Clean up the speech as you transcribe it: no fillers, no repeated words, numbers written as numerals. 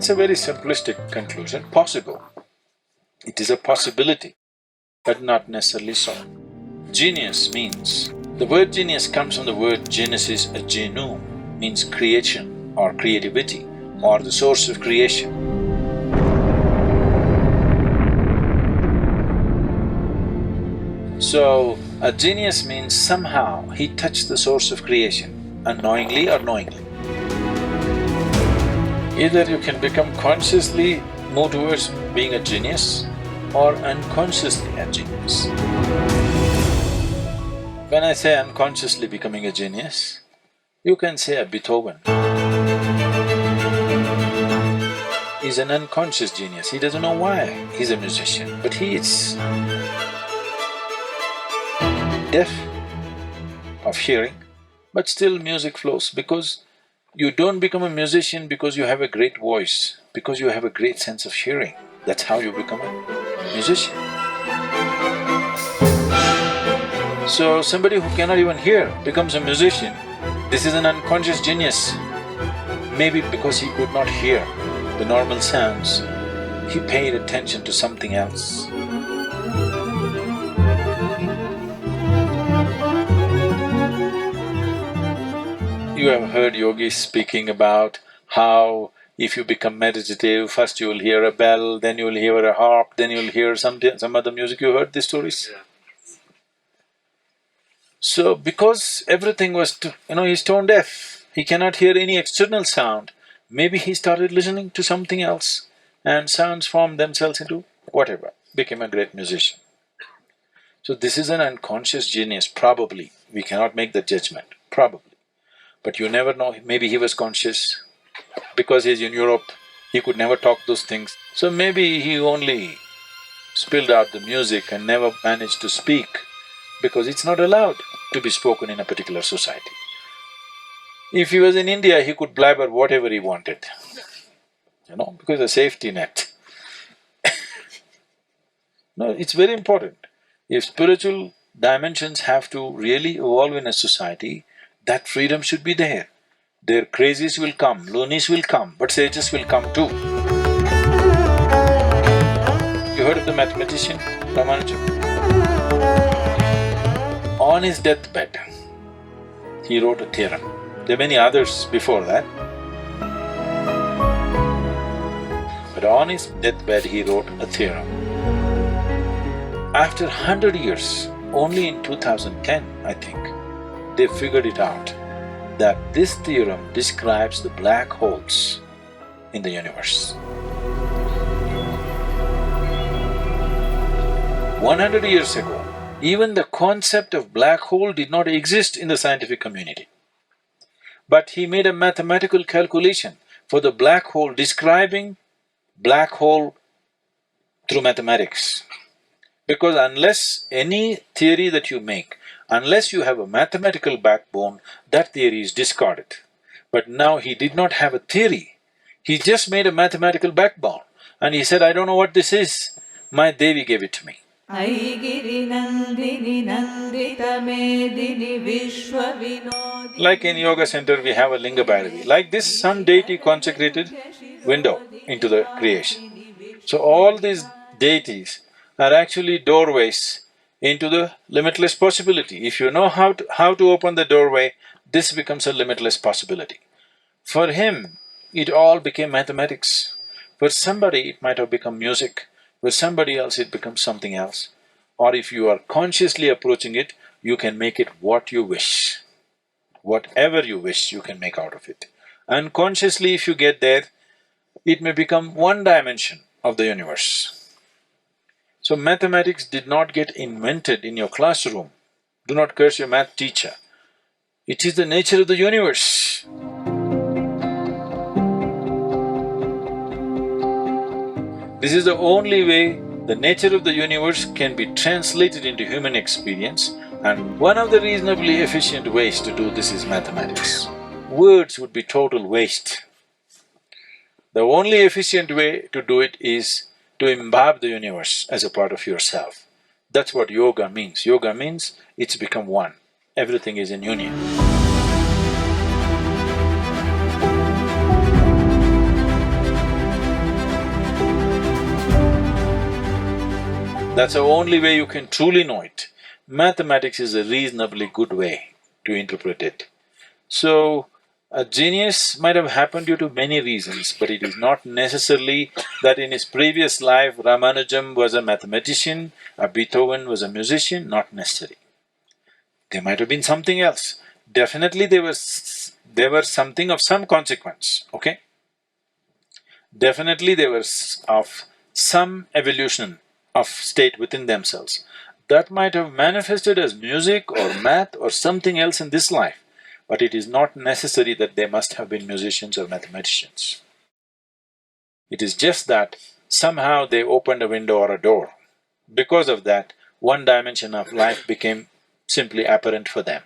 That's a very simplistic conclusion, possible. It is a possibility, but not necessarily so. Genius means… the word genius comes from the word genesis, a genu, means creation or creativity or the source of creation. So, a genius means somehow he touched the source of creation, unknowingly or knowingly. Either you can become consciously move towards being a genius or unconsciously a genius. When I say unconsciously becoming a genius, you can say a Beethoven is an unconscious genius. He doesn't know why he's a musician, but he is. Deaf of hearing, but still music flows because you don't become a musician because you have a great voice, because you have a great sense of hearing. That's how you become a musician. So somebody who cannot even hear becomes a musician, this is an unconscious genius. Maybe because he could not hear the normal sounds, he paid attention to something else. You have heard yogis speaking about how if you become meditative, first you will hear a bell, then you will hear a harp, then you will hear some other music. You heard these stories? Yeah. So, because everything was… he's tone deaf, he cannot hear any external sound, maybe he started listening to something else and sounds formed themselves into whatever, became a great musician. So this is an unconscious genius, probably. We cannot make that judgment, probably. But you never know, maybe he was conscious. Because he's in Europe, he could never talk those things. So maybe he only spilled out the music and never managed to speak because it's not allowed to be spoken in a particular society. If he was in India, he could blabber whatever he wanted, because a safety net. No, it's very important. If spiritual dimensions have to really evolve in a society, that freedom should be there. Their crazies will come, loonies will come, but sages will come too. You heard of the mathematician Ramanujan? On his deathbed, he wrote a theorem. There are many others before that. But on his deathbed, he wrote a theorem. After 100 years, only in 2010, I think, they figured it out that this theorem describes the black holes in the universe. 100 years ago, even the concept of black hole did not exist in the scientific community. But he made a mathematical calculation for the black hole, describing black hole through mathematics. Because unless any theory that you make, unless you have a mathematical backbone, that theory is discarded. But now he did not have a theory, he just made a mathematical backbone. And he said, I don't know what this is, my Devi gave it to me. Like in yoga center we have a linga bhairavi, like this sun deity consecrated window into the creation. So all these deities are actually doorways into the limitless possibility. If you know how to open the doorway, this becomes a limitless possibility. For him, it all became mathematics. For somebody, it might have become music. For somebody else, it becomes something else. Or if you are consciously approaching it, you can make it what you wish. Whatever you wish, you can make out of it. Unconsciously, if you get there, it may become one dimension of the universe. So mathematics did not get invented in your classroom. Do not curse your math teacher. It is the nature of the universe. This is the only way the nature of the universe can be translated into human experience, and one of the reasonably efficient ways to do this is mathematics. Words would be total waste. The only efficient way to do it is to imbibe the universe as a part of yourself. That's what yoga means. Yoga means it's become one. Everything is in union. That's the only way you can truly know it. Mathematics is a reasonably good way to interpret it. So, a genius might have happened due to many reasons, but it is not necessarily that in his previous life Ramanujam was a mathematician, a Beethoven was a musician, not necessary. There might have been something else. Definitely they were something of some consequence, okay? Definitely they were of some evolution of state within themselves. That might have manifested as music or math or something else in this life, but it is not necessary that they must have been musicians or mathematicians. It is just that somehow they opened a window or a door. Because of that, one dimension of life became simply apparent for them.